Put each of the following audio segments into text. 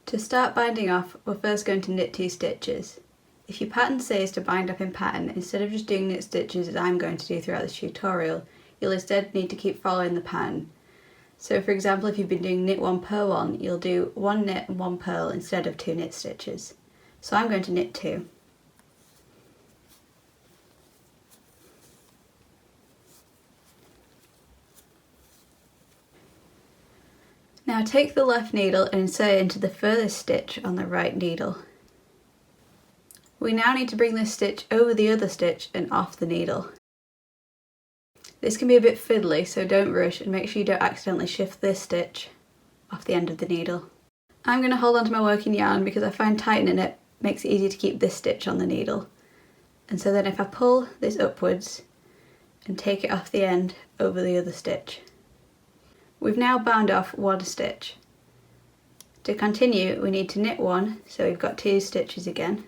To start binding off, we're first going to knit 2 stitches. If your pattern says to bind up in pattern, instead of just doing knit stitches as I'm going to do throughout this tutorial, you'll instead need to keep following the pattern. So for example, if you've been doing knit 1 purl 1, you'll do 1 knit and 1 purl instead of 2 knit stitches. So I'm going to knit 2. Now take the left needle and insert it into the furthest stitch on the right needle. We now need to bring this stitch over the other stitch and off the needle. This can be a bit fiddly, so don't rush and make sure you don't accidentally shift this stitch off the end of the needle. I'm going to hold on to my working yarn because I find tightening it makes it easier to keep this stitch on the needle. And so then if I pull this upwards and take it off the end over the other stitch. We've now bound off 1 stitch. To continue, we need to knit 1, so we've got 2 stitches again.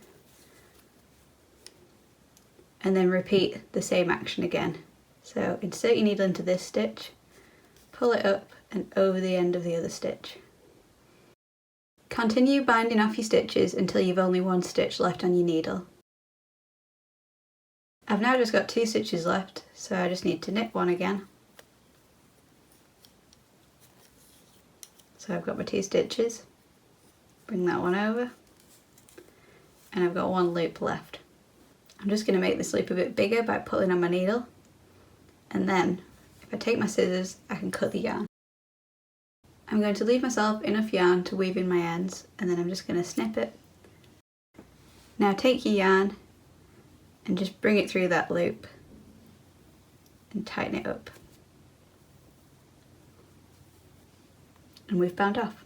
And then repeat the same action again. So insert your needle into this stitch, pull it up and over the end of the other stitch. Continue binding off your stitches until you've only 1 stitch left on your needle. I've now just got 2 stitches left, so I just need to knit 1 again. So I've got my 2 stitches, bring that one over, and I've got 1 loop left. I'm just going to make this loop a bit bigger by pulling on my needle, and then if I take my scissors I can cut the yarn. I'm going to leave myself enough yarn to weave in my ends, and then I'm just going to snip it. Now take your yarn and just bring it through that loop and tighten it up. And we've bound off.